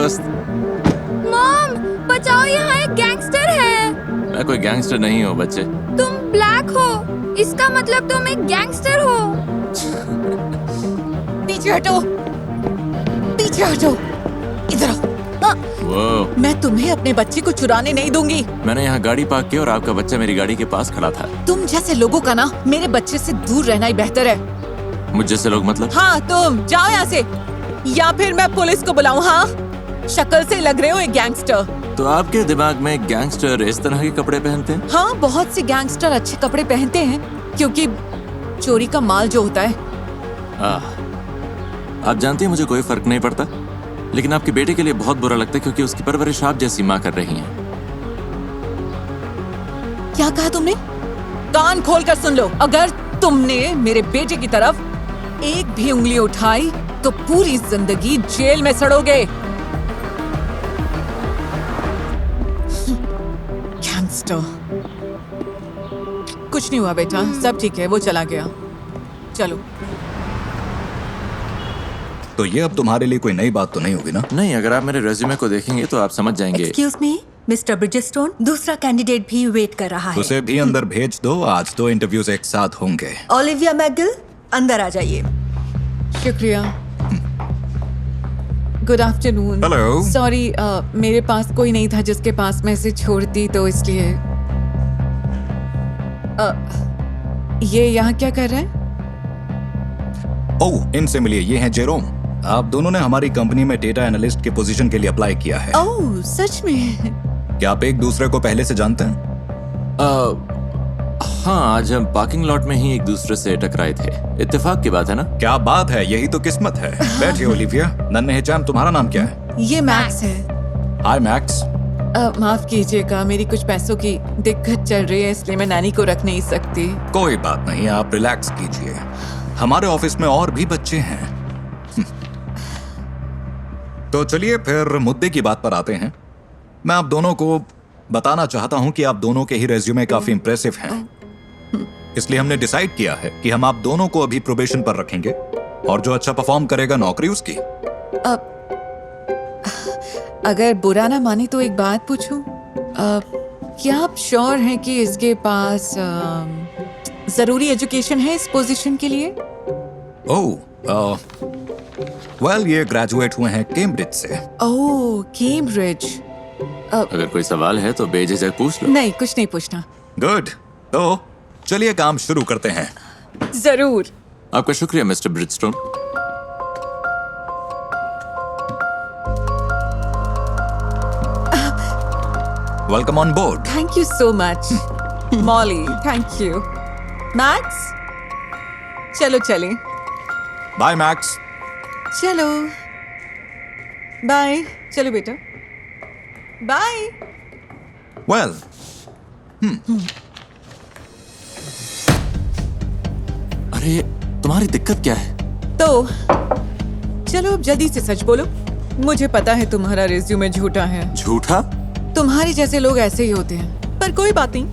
दोस्त। मॉम, बचाओ, यहाँ एक गैंगस्टर है। मैं कोई गैंगस्टर नहीं हूँ बच्चे। तुम ब्लैक हो, इसका मतलब तुम एक गैंगस्टर हो। पीछे हटो, पीछे हटो, इधर आओ। वो मैं तुम्हें अपने बच्चे को चुराने नहीं दूंगी। मैंने यहाँ गाड़ी पार्क की और आपका बच्चा मेरी गाड़ी के पास खड़ा था। तुम जैसे लोगों का ना मेरे बच्चे से दूर रहना ही बेहतर है। मुझ जैसे लोग मतलब? हाँ, तुम जाओ यहाँ से, या फिर मैं पुलिस को बुलाऊं। हाँ, शक्ल से लग रहे हो एक गैंगस्टर। तो आपके दिमाग में गैंगस्टर इस तरह के कपड़े पहनते हैं? हाँ, बहुत से गैंगस्टर अच्छे कपड़े पहनते हैं क्योंकि चोरी का माल जो होता है। आप जानती हैं मुझे कोई फर्क नहीं पड़ता, लेकिन आपके बेटे के लिए बहुत बुरा लगता है क्योंकि उसकी परवरिश आप जैसी माँ कर रही हैं। क्या कहा तुमने? कान खोलकर सुन लो, अगर तुमने मेरे बेटे की तरफ एक भी उंगली उठाई तो पूरी जिंदगी जेल में सड़ोगे। गैंगस्टर। कुछ नहीं हुआ बेटा, सब ठीक है, वो चला गया। चलो। तो ये अब तुम्हारे लिए कोई नई बात तो नहीं होगी ना? नहीं, अगर आप मेरे रेज्यूमे को देखेंगे तो आप समझ जाएंगे। एक्सक्यूज मी मिस्टर ब्रिजस्टोन, दूसरा कैंडिडेट भी वेट कर रहा है। उसे भी अंदर भेज दो, आज 2 इंटरव्यूज एक साथ होंगे। ओलिविया मैगिल, अंदर आ जाइए। शुक्रिया। Good afternoon. Hello. सॉरी, मेरे पास कोई नहीं था जिसके पास मैं इसे छोड़ती, तो इसलिए ये यहाँ क्या कर रहा है? ओह, इनसे मिलिए, ये हैं जेरोम। आप दोनों ने हमारी कंपनी में डेटा एनालिस्ट की पोजीशन के लिए अप्लाई किया है। ओह, सच में? क्या आप एक दूसरे को पहले से जानते हैं? हाँ, आज हम पार्किंग लॉट में ही एक दूसरे से टकराए थे। इत्तेफाक की बात है ना? क्या बात है, यही तो किस्मत है। बैठिए ओलिविया। नन्हे चाम, तुम्हारा नाम क्या है? ये मैक्स है। हाय मैक्स। माफ कीजिएगा, मेरी कुछ पैसों की दिक्कत चल रही है, इसलिए मैं नानी को रख नहीं सकती। कोई बात नहीं, आप रिलैक्स कीजिए, हमारे ऑफिस में और भी बच्चे हैं। तो चलिए फिर मुद्दे की बात पर आते हैं। मैं आप दोनों को बताना चाहता हूं कि आप दोनों के ही रेज्यूमे काफी इंप्रेसिव हैं, इसलिए हमने डिसाइड किया है कि हम आप दोनों को अभी प्रोबेशन पर रखेंगे और जो अच्छा परफॉर्म करेगा नौकरी उसकी। अगर बुरा ना माने तो एक बात पूछूं? क्या आप श्योर हैं कि इसके पास जरूरी एजुकेशन है इस पोजीशन के लिए? ओह, वेल, ये ग्रेजुएट हुए हैं कैम्ब्रिज से। ओह, कैम्ब्रिज। अगर कोई सवाल है तो बेझिझक पूछ लो। नहीं, कुछ नहीं पूछना। गुड, तो चलिए काम शुरू करते हैं। जरूर। आपका शुक्रिया mister Bridgestone. Welcome on board. Thank you so much Molly, thank you. Max, चलो चलें। Bye Max. चलो बाय। चलो बेटा, बाय। वेल, अरे, तुम्हारी दिक्कत क्या है? तो चलो अब जल्दी से सच बोलो। मुझे पता है तुम्हारा रिज्यूमे झूठा है। झूठा? तुम्हारे जैसे लोग ऐसे ही होते हैं, पर कोई बात नहीं,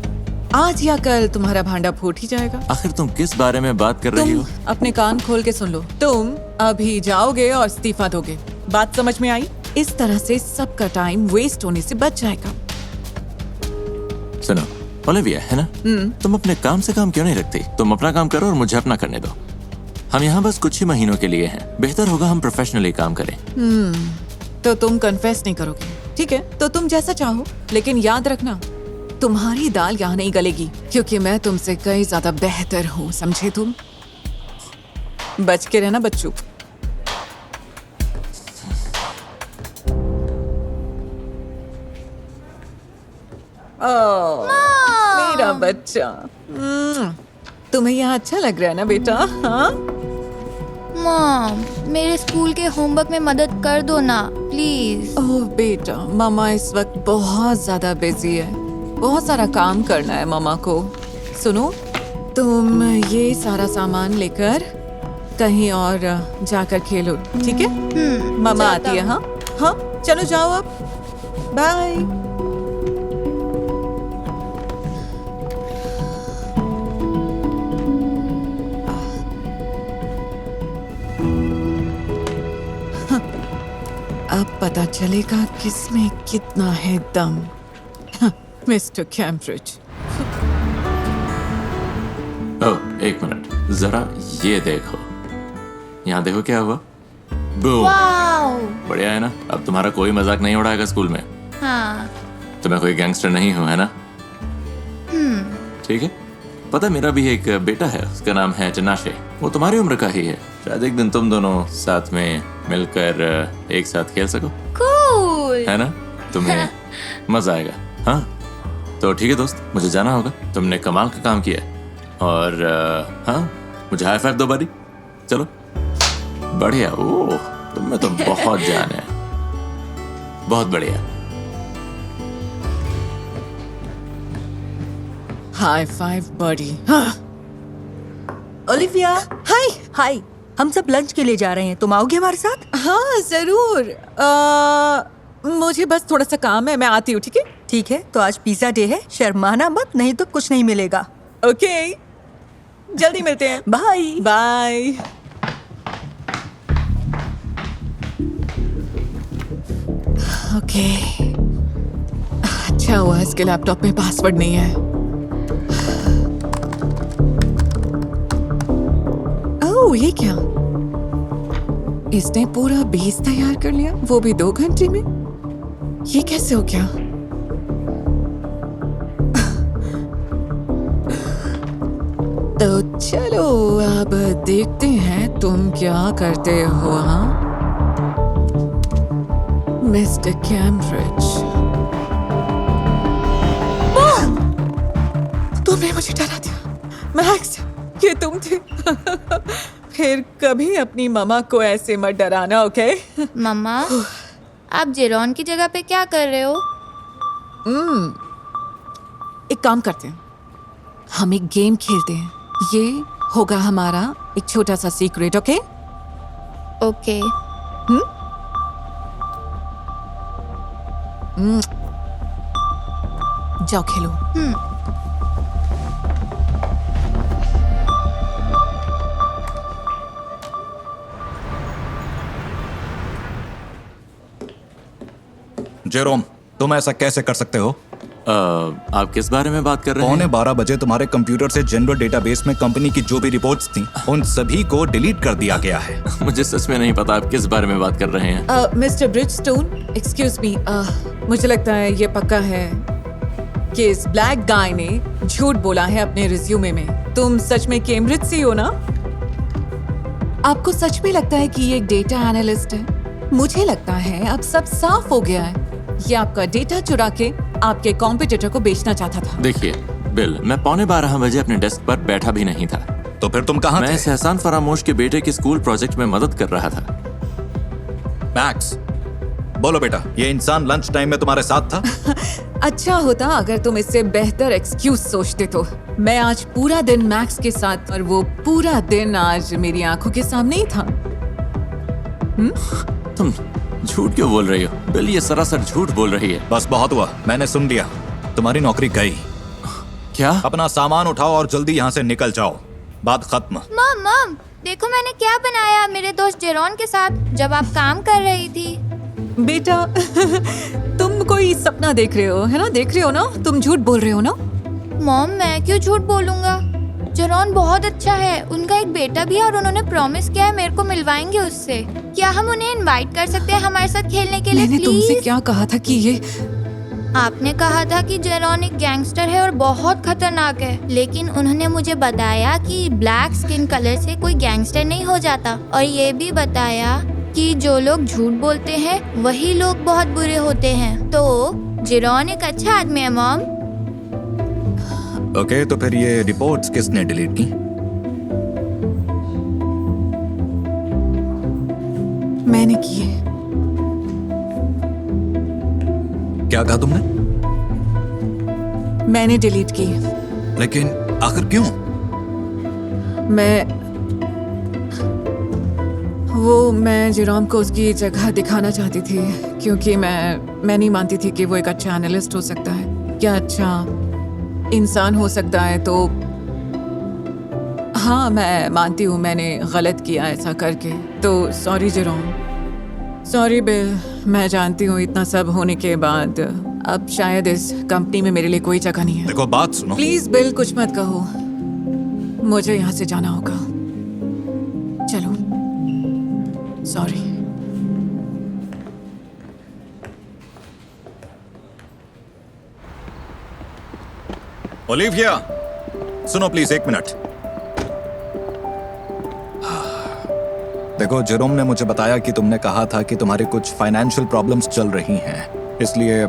आज या कल तुम्हारा भांडा फूट ही जाएगा। आखिर तुम किस बारे में बात कर रही तुम हो? अपने कान खोल के सुन लो। तुम अभी जाओगे और इस्तीफा दोगे। बात समझ में आई? इस तरह से सबका टाइम वेस्ट होने से बच जाएगा। सुनो ओलिविया, है ना, तुम अपने काम से काम क्यों नहीं रखती? तुम अपना काम करो और मुझे अपना करने दो। हम यहाँ बस कुछ ही महीनों के लिए हैं। बेहतर होगा हम प्रोफेशनली काम करें। तो तुम कन्फेस नहीं करोगे? ठीक है, तो तुम जैसा चाहो, लेकिन याद रखना तुम्हारी दाल यहाँ नहीं गलेगी, क्योंकि मैं तुमसे कई ज्यादा बेहतर हूँ, समझे तुम? बच के रहना बच्चू। मेरा बच्चा। तुम्हें यहाँ अच्छा लग रहा है ना बेटा? हाँ? मॉम, मेरे स्कूल के होमवर्क में मदद कर दो ना प्लीज। ओह बेटा, मामा इस वक्त बहुत ज्यादा बिजी है, बहुत सारा काम करना है मामा को। सुनो, तुम ये सारा सामान लेकर कहीं और जाकर खेलो, ठीक है? मामा आती है। हाँ हाँ, चलो जाओ अब, बाय। अब पता चलेगा किसमें कितना है दम। Mister Cambridge. ओह, एक मिनट, जरा ये देखो। यहाँ देखो क्या हुआ। बूम। वाओ। बढ़िया है ना। अब तुम्हारा कोई मजाक नहीं उड़ाएगा स्कूल में। हाँ। तो मैं कोई गैंगस्टर नहीं हूँ, है ना? ठीक है। पता, मेरा भी एक बेटा है, उसका नाम है जनाशे। वो तुम्हारी उम्र का ही है। शायद एक दिन तुम दोनों साथ में मिलकर एक साथ खेल सको, कूल। है ना? तुम्हें मजा आएगा। हाँ, तो ठीक है दोस्त, मुझे जाना होगा। तुमने कमाल का काम किया और हाँ, मुझे हाई फाइव दो बारी। चलो। बढ़िया। ओह, तुम्हें तो बहुत जान है। बहुत बढ़िया। हाई फाइव बड़ी। ओलिविया, हाय। हाय। हम सब लंच के लिए जा रहे हैं, तुम आओगे हमारे साथ? हाँ जरूर। मुझे बस थोड़ा सा काम है, मैं आती हूँ। ठीक है? ठीक है, तो आज पिज्जा डे है, शर्माना मत, नहीं तो कुछ नहीं मिलेगा। ओके, जल्दी मिलते हैं। Bye bye. ओके, अच्छा हुआ इसके लैपटॉप में पासवर्ड नहीं है। ओह, ये क्या? इसने पूरा बेस तैयार कर लिया, वो भी 2 घंटे में। ये कैसे हो गया? तो चलो अब देखते हैं तुम क्या करते हो। हाँ मिस्टर कैम्ब्रिज, तुमने मुझे डरा दिया। मैक्स, ये तुम थे। फिर कभी अपनी मम्मा को ऐसे मत डराना, ओके? मम्मा, आप जेरॉन की जगह पे क्या कर रहे हो? एक काम करते हैं, हम एक गेम खेलते हैं। ये होगा हमारा एक छोटा सा सीक्रेट, ओके? ओके। जाओ खेलो। जेरोम, तुम ऐसा कैसे कर सकते हो? आप किस बारे में बात कर रहे हैं? 12:15 बजे तुम्हारे कंप्यूटर से जनरल डेटाबेस में कंपनी की जो भी रिपोर्ट्स थी, उन सभी को डिलीट कर दिया गया है। मुझे सच में नहीं पता आप किस बारे में बात कर रहे हैं। मिस्टर ब्रिजस्टोन, एक्सक्यूज मी, मुझे लगता है ये पक्का है कि इस ब्लैक गाय ने झूठ बोला है अपने रिज्यूमे में। तुम सच में कैम्ब्रिज से हो ना? आपको सच में लगता है कि ये एक डेटा एनालिस्ट है? मुझे लगता है अब सब साफ हो गया है। ये आपका डेटा चुरा के आपके कॉम्पिटिटर को बेचना चाहता था। देखिए बिल, मैं 12:15 बजे अपने डेस्क पर बैठा भी नहीं था। तो फिर तुम कहाँ मैं थे? सहसान फरामोश के बेटे के स्कूल प्रोजेक्ट में मदद कर रहा था। मैक्स, बोलो बेटा, ये इंसान लंच टाइम में तुम्हारे साथ था? अच्छा होता अगर तुम इससे बेहतर एक्सक्यूज सोचते तो। मैं आज पूरा दिन मैक्स के साथ, और वो पूरा दिन आज मेरी आंखों के सामने ही था। तुम झूठ क्यों बोल रही हो बिल? ये सरासर झूठ बोल रही है। बस बहुत हुआ, मैंने सुन लिया। तुम्हारी नौकरी गई। क्या? अपना सामान उठाओ और जल्दी यहाँ से निकल जाओ। बात खत्म। मम, देखो मैंने क्या बनाया मेरे दोस्त जेरॉन के साथ जब आप काम कर रही थी। बेटा, तुम कोई सपना देख रहे हो, है ना? देख रहे हो ना? तुम झूठ बोल रहे हो ना? मॉम, मैं क्यों झूठ बोलूंगा? जेरॉन बहुत अच्छा है, उनका एक बेटा भी है और उन्होंने प्रॉमिस किया है मेरे को मिलवाएंगे उससे। क्या हम उन्हें इनवाइट कर सकते हैं हमारे साथ खेलने के लिए? मैंने तुमसे प्लीज? क्या कहा था कि ये आपने कहा था कि जेरॉन एक गैंगस्टर है और बहुत खतरनाक है, लेकिन उन्होंने मुझे बताया कि ब्लैक स्किन कलर से कोई गैंगस्टर नहीं हो जाता, और ये भी बताया कि जो लोग झूठ बोलते हैं वही लोग बहुत बुरे होते हैं। तो जेरॉन एक अच्छा आदमी है मॉम। ओके, तो फिर ये रिपोर्ट्स किसने डिलीट की? मैंने की है। क्या कहा तुमने? मैंने डिलीट की। लेकिन आखिर क्यों? मैं जेरोम को उसकी जगह दिखाना चाहती थी, क्योंकि मैं नहीं मानती थी कि वो एक अच्छा एनालिस्ट हो सकता है, क्या अच्छा इंसान हो सकता है। तो हाँ, मैं मानती हूँ मैंने गलत किया ऐसा करके, तो सॉरी जेरोम। सॉरी बिल, मैं जानती हूँ इतना सब होने के बाद अब शायद इस कंपनी में मेरे लिए कोई जगह नहीं है। देखो बात सुनो। प्लीज बिल, कुछ मत कहो, मुझे यहाँ से जाना होगा। चलो, सॉरी। ओलिविया, सुनो प्लीज, एक मिनट। देखो, जेरोम ने मुझे बताया कि तुमने कहा था कि तुम्हारी कुछ फाइनेंशियल प्रॉब्लम्स चल रही हैं। इसलिए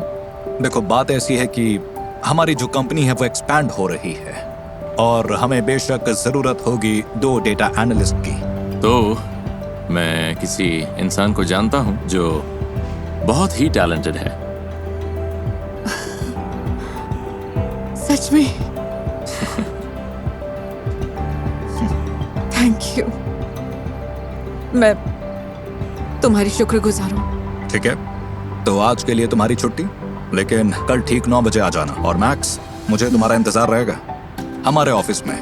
देखो, बात ऐसी है कि हमारी जो कंपनी है वो एक्सपैंड हो रही है और हमें बेशक जरूरत होगी 2 डेटा एनालिस्ट की। तो मैं किसी इंसान को जानता हूं जो बहुत ही टैलेंटेड है। सच में? थैंक यू, मैं तुम्हारी शुक्रगुजार हूँ। ठीक है, तो आज के लिए तुम्हारी छुट्टी, लेकिन कल ठीक 9 बजे आ जाना। और मैक्स, मुझे तुम्हारा इंतजार रहेगा हमारे ऑफिस में।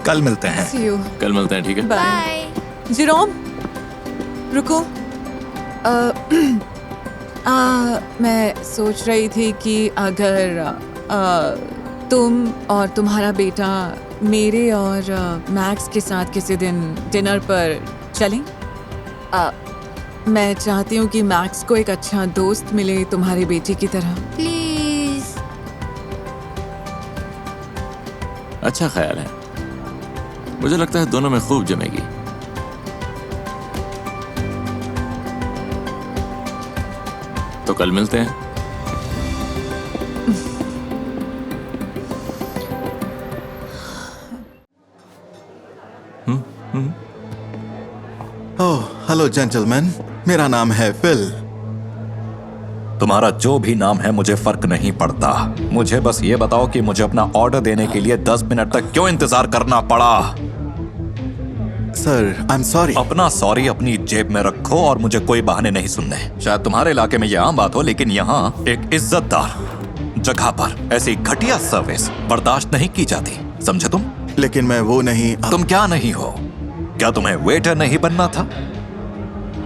कल मिलते हैं। See you. कल मिलते हैं, ठीक है? बाय। जेरोम, रुको। मैं सोच रही थी कि अगर तुम और तुम्हारा बेटा मेरे और मैक्स के साथ किसी दिन डिनर पर चलें। मैं चाहती हूँ कि मैक्स को एक अच्छा दोस्त मिले तुम्हारी बेटी की तरह। प्लीज। अच्छा ख्याल है, मुझे लगता है दोनों में खूब जमेगी। तो कल मिलते हैं। ओह, हेलो जेंटलमैन, मेरा नाम है फिल। तुम्हारा जो भी नाम है मुझे फर्क नहीं पड़ता। मुझे बस ये बताओ कि मुझे अपना ऑर्डर देने के लिए 10 मिनट तक क्यों इंतजार करना पड़ा। Sir, I am sorry. अपना सॉरी अपनी जेब में रखो और मुझे कोई बहाने नहीं सुनने। शायद तुम्हारे इलाके में ये आम बात हो, लेकिन यहाँ एक इज्जतदार जगह पर ऐसी घटिया सर्विस बर्दाश्त नहीं की जाती, समझे तुम? लेकिन मैं वो नहीं। तुम क्या नहीं हो? क्या तुम्हें वेटर नहीं बनना था?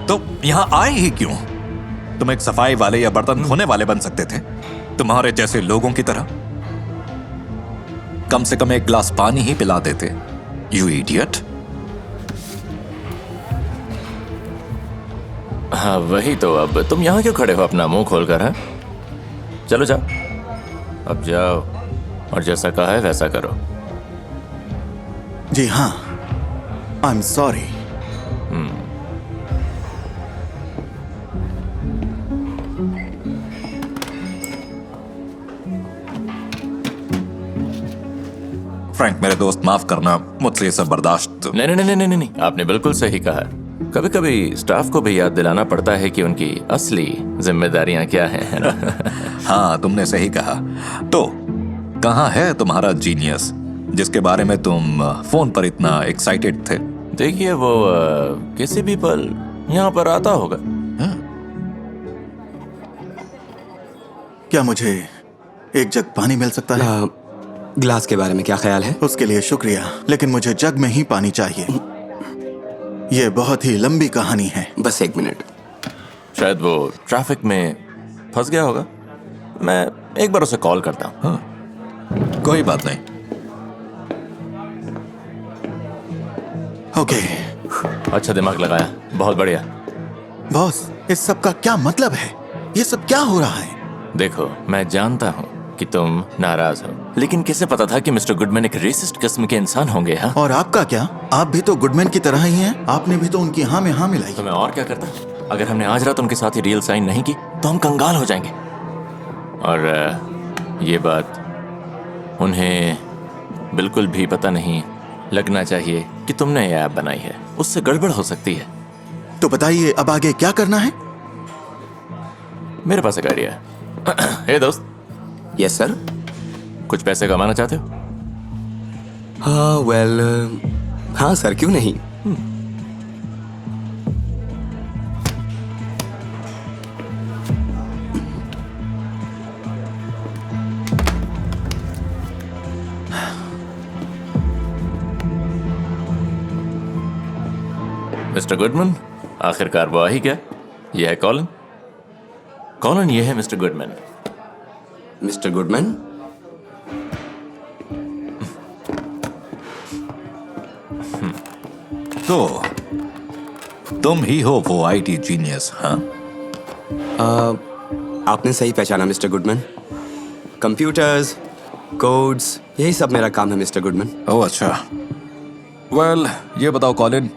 तो यहाँ आए ही क्यों? तुम एक सफाई वाले या बर्तन धोने वाले बन सकते थे, तुम्हारे जैसे लोगों की तरह। कम से कम एक गिलास पानी ही पिला देते। You idiot. हाँ वही तो, अब तुम यहाँ क्यों खड़े हो अपना मुंह खोलकर? है, चलो जाओ, अब जाओ और जैसा कहा है वैसा करो। जी हाँ, आई एम सॉरी। फ्रैंक मेरे दोस्त, माफ करना, मुझसे ये सब बर्दाश्त। नहीं नहीं नहीं नहीं नहीं, आपने बिल्कुल सही कहा। कभी कभी स्टाफ को भी याद दिलाना पड़ता है कि उनकी असली जिम्मेदारियां क्या हैं, है ना? हाँ, तुमने सही कहा। तो कहाँ है तुम्हारा जीनियस जिसके बारे में तुम फोन पर इतना एक्साइटेड थे? देखिए, वो किसी भी पल यहाँ पर आता होगा। क्या मुझे एक जग पानी मिल सकता है? ग्लास के बारे में क्या ख्याल है? उसके लिए शुक्रिया, लेकिन मुझे जग में ही पानी चाहिए। ये बहुत ही लंबी कहानी है। बस 1 मिनट। शायद वो ट्रैफिक में फंस गया होगा। मैं एक बार उसे कॉल करता हूँ। कोई बात नहीं। ओके। अच्छा दिमाग लगाया, बहुत बढ़िया। बॉस, इस सब का क्या मतलब है? ये सब क्या हो रहा है? देखो, मैं जानता हूँ कि तुम नाराज हो, लेकिन किसे पता था कि मिस्टर गुडमैन एक रेसिस्ट किस्म के इंसान होंगे। हाँ, और आपका क्या? आप भी तो गुडमैन की तरह ही हैं। आपने भी तो उनकी हाँ में हाँ मिलाई। तो मैं और क्या करता? अगर हमने आज रात उनके साथ ही डील साइन नहीं की तो हम कंगाल हो जाएंगे। और ये बात उन्हें बिल्कुल भी पता नहीं लगना चाहिए कि तुमने ये ऐप बनाई है। उससे गड़बड़ हो सकती है। तो बताइए, अब आगे क्या करना है? मेरे पास एक आइडिया है। हे दोस्त, यस सर। कुछ पैसे कमाना चाहते हो? हाँ वेल, हाँ सर, क्यों नहीं। मिस्टर गुडमैन, आखिरकार वो आ ही गया। ये है कॉलिन। कॉलिन, ये है मिस्टर गुडमैन। मिस्टर गुडमैन, तो तुम ही हो वो आईटी जीनियस, हाँ? आपने सही पहचाना मिस्टर गुडमैन। कंप्यूटर्स, कोड्स, यही सब मेरा काम है मिस्टर गुडमैन। ओह अच्छा। वेल, ये बताओ कॉलिन,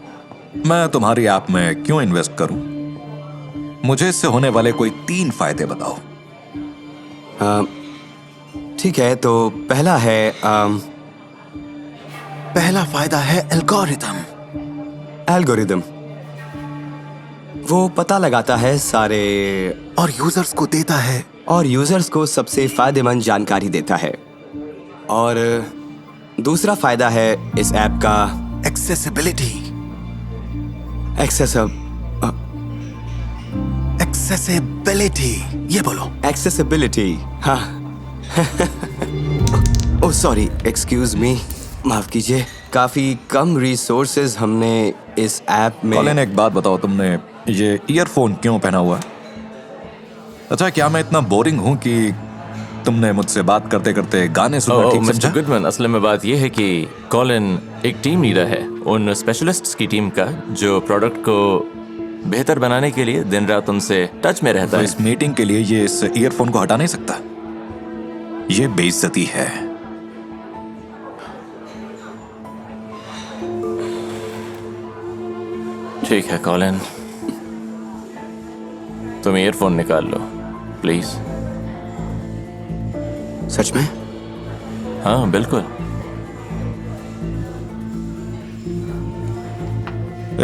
मैं तुम्हारी ऐप में क्यों इन्वेस्ट करूं? मुझे इससे होने वाले कोई 3 फायदे बताओ। ठीक है, तो पहला फायदा है एल्गोरिथम। एल्गोरिदम। वो पता लगाता है सारे और यूजर्स को देता है। और यूजर्स को सबसे फायदेमंद जानकारी देता है। और दूसरा फायदा है इस ऐप का एक्सेसिबिलिटी। एक्सेसिबिलिटी, ये बोलो। एक्सेसिबिलिटी, हाँ। ओह सॉरी, एक्सक्यूज मी, माफ कीजिए। काफी कम रिसोर्सेज हमने इस ऐप में। कॉलिन, एक बात बताओ, तुमने ये ईयरफोन क्यों पहना हुआ है? अच्छा, क्या मैं इतना बोरिंग हूं कि तुमने मुझसे बात करते करते गाने सुनना ठीक मिस्टर समझा? गुडमैन, असल में बात यह है कि कॉलिन एक टीम लीडर है उन स्पेशलिस्ट्स की टीम का जो प्रोडक्ट को बेहतर बनाने के लिए दिन रात उनसे टच में रहता तो है। इस मीटिंग के लिए ये इस ईयरफोन को हटा नहीं सकता? ये बेइज्जती है। ठीक है कॉलिन, तुम ईयरफोन निकाल लो प्लीज। सच में? हाँ बिल्कुल।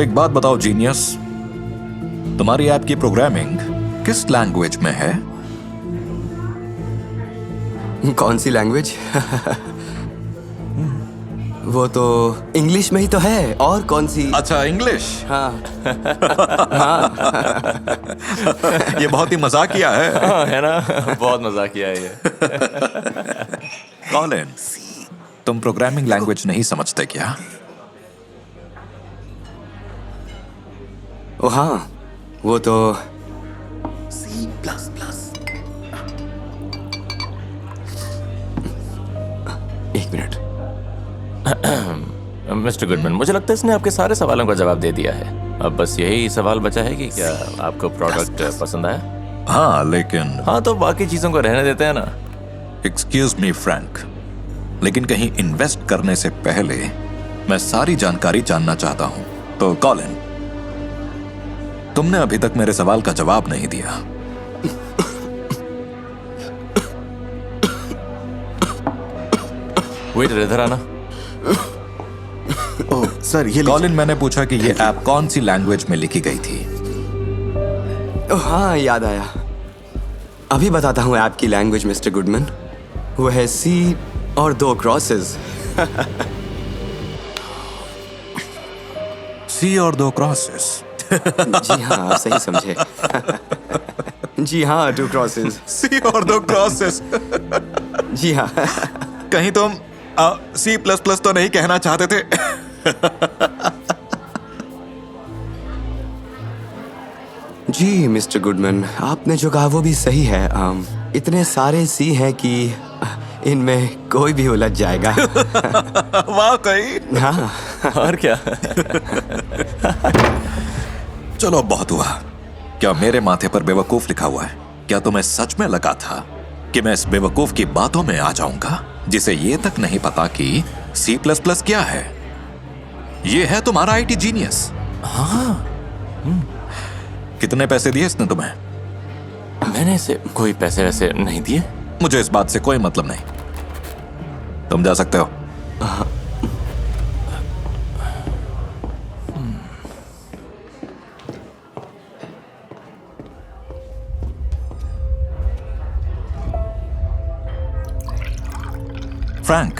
एक बात बताओ जीनियस, तुम्हारी ऐप की प्रोग्रामिंग किस लैंग्वेज में है? कौन सी लैंग्वेज? वो तो इंग्लिश में ही तो है, और कौन सी? अच्छा, इंग्लिश। हाँ। ये बहुत ही मजाकिया है। हाँ, है ना? बहुत मजाकिया है ये। कॉलिन, तुम प्रोग्रामिंग लैंग्वेज नहीं समझते क्या? ओ हाँ, वो तो C++। एक मिनट। मिस्टर गुडमैन, मुझे लगता है इसने आपके सारे सवालों का जवाब दे दिया है। अब बस यही सवाल बचा है कि क्या आपको प्रोडक्ट पसंद आया? हाँ, लेकिन हाँ, तो बाकी चीजों को रहने देते हैं ना। एक्सक्यूज मी फ्रैंक, लेकिन कहीं इन्वेस्ट करने से पहले मैं सारी जानकारी जानना चाहता हूं। तो कॉलिन, तुमने अभी तक मेरे सवाल का जवाब नहीं दिया। वेटर, इधर आना। ओह सर, ये कॉलिन, मैंने पूछा कि ये ऐप कौन सी लैंग्वेज में लिखी गई थी? ओ हाँ, याद आया। अभी बताता हूँ ऐप की लैंग्वेज मिस्टर गुडमैन। वो है C और 2 क्रॉसेस। C और 2 क्रॉसेस। जी हाँ, आप सही समझे। जी हाँ, 2 क्रॉसेस। C और 2 क्रॉसेस। जी हाँ। कहीं तुम C++ तो नहीं कहना चाहते थे? जी मिस्टर गुडमैन, आपने जो कहा वो भी सही है। इतने सारे C हैं कि इनमें कोई भी उलझ जाएगा। वाकई? हाँ। और क्या? चलो, बहुत हुआ। क्या मेरे माथे पर बेवकूफ लिखा हुआ है? क्या तुम्हें सच में लगा था कि मैं इस बेवकूफ की बातों में आ जाऊंगा जिसे ये तक नहीं पता कि C++ क्या है? ये है तुम्हारा आईटी जीनियस। हाँ। कितने पैसे दिए इसने तुम्हें? मैंने इसे कोई पैसे वैसे नहीं दिए। मुझे इस बात से कोई मतलब नहीं। तुम जा सकते हो। फ्रैंक,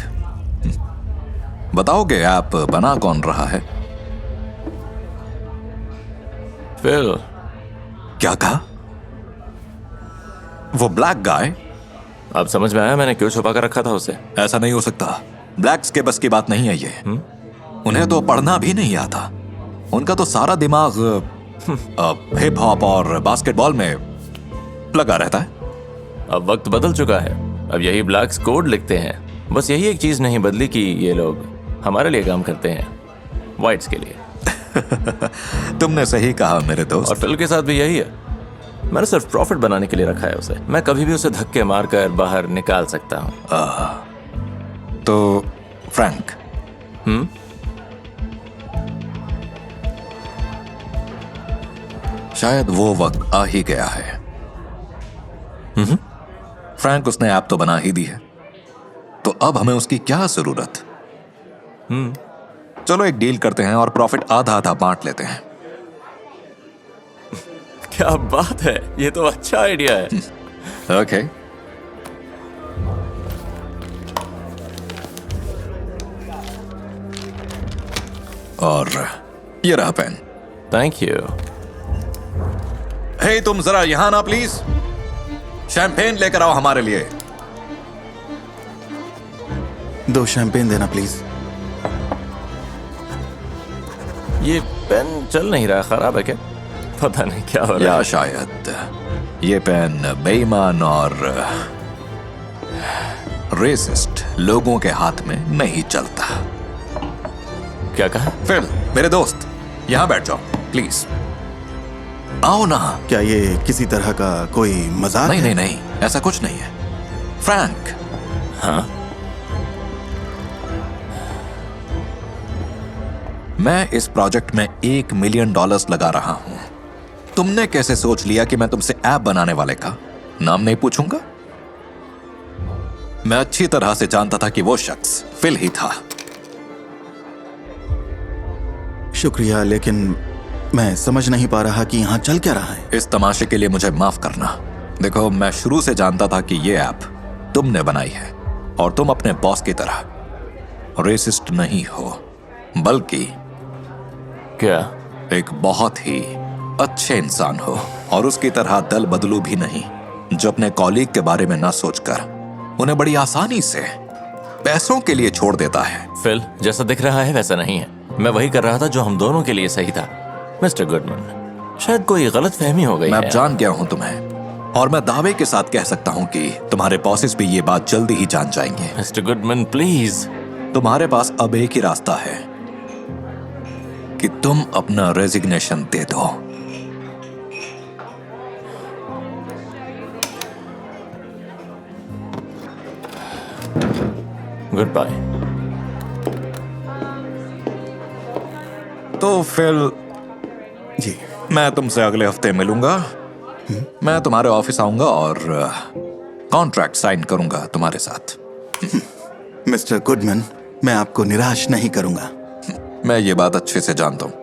बताओगे ऐप बना कौन रहा है? फिल। क्या कहा? वो ब्लैक गाय? अब समझ में आया मैंने क्यों छुपा कर रखा था उसे। ऐसा नहीं हो सकता। ब्लैक्स के बस की बात नहीं है ये। उन्हें तो पढ़ना भी नहीं आता। उनका तो सारा दिमाग हिप हॉप और बास्केटबॉल में लगा रहता है। अब वक्त बदल चुका है, अब यही ब्लैक्स कोड लिखते हैं। बस यही एक चीज नहीं बदली कि ये लोग हमारे लिए काम करते हैं, वाइट्स के लिए। तुमने सही कहा मेरे दोस्त। और फिल के साथ भी यही है। मैंने सिर्फ प्रॉफिट बनाने के लिए रखा है उसे। मैं कभी भी उसे धक्के मारकर बाहर निकाल सकता हूँ। तो फ्रैंक, शायद वो वक्त आ ही गया है। फ्रैंक, उसने ऐप तो बना ही दी है, तो अब हमें उसकी क्या जरूरत? चलो एक डील करते हैं और प्रॉफिट आधा आधा बांट लेते हैं। क्या बात है, ये तो अच्छा आइडिया है। ओके। और ये रहा पेन। Thank you. हे तुम जरा यहां ना प्लीज। शैंपेन लेकर आओ हमारे लिए। 2 शैंपेन देना प्लीज। ये पेन चल नहीं रहा, खराब है क्या? पता नहीं क्या हो रहा या है। शायद ये पेन बेईमान और रेसिस्ट लोगों के हाथ में नहीं चलता। क्या कहा? फिल, मेरे दोस्त, यहां बैठ जाओ प्लीज। आओ ना। क्या ये किसी तरह का कोई मजाक नहीं है? नहीं नहीं, ऐसा कुछ नहीं है। फ्रैंक, हाँ, मैं इस प्रोजेक्ट में $1 मिलियन लगा रहा हूं। तुमने कैसे सोच लिया कि मैं तुमसे ऐप बनाने वाले का नाम नहीं पूछूंगा? मैं अच्छी तरह से जानता था कि वो शख्स फिल ही था। शुक्रिया, लेकिन मैं समझ नहीं पा रहा कि यहाँ चल क्या रहा है। इस तमाशे के लिए मुझे माफ करना। देखो, मैं शुरू से जानता था कि ये ऐप तुमने बनाई है और तुम अपने बॉस की तरह रेसिस्ट नहीं हो, बल्कि क्या? एक बहुत ही अच्छे इंसान हो। और उसकी तरह दल बदलू भी नहीं, जो अपने कॉलीग के बारे में ना सोचकर उन्हें बड़ी आसानी से पैसों के लिए छोड़ देता है। फिल, जैसा दिख रहा है वैसा नहीं है। मैं वही कर रहा था जो हम दोनों के लिए सही था। मिस्टर गुडमैन, शायद कोई गलत फहमी हो गई मैं है। अब जान गया हूं तुम्हें, और मैं दावे के साथ कह सकता हूं कि तुम्हारे बॉसेस भी ये बात जल्दी ही जान जाएंगे। Mister Goodman please. तुम्हारे पास अब एक ही रास्ता है कि तुम अपना रेजिग्नेशन दे दो। Good bye. तो फिर जी, मैं तुमसे अगले हफ्ते मिलूंगा। मैं तुम्हारे ऑफिस आऊंगा और कॉन्ट्रैक्ट साइन करूंगा तुम्हारे साथ। मिस्टर गुडमैन, मैं आपको निराश नहीं करूंगा। मैं ये बात अच्छे से जानता हूं।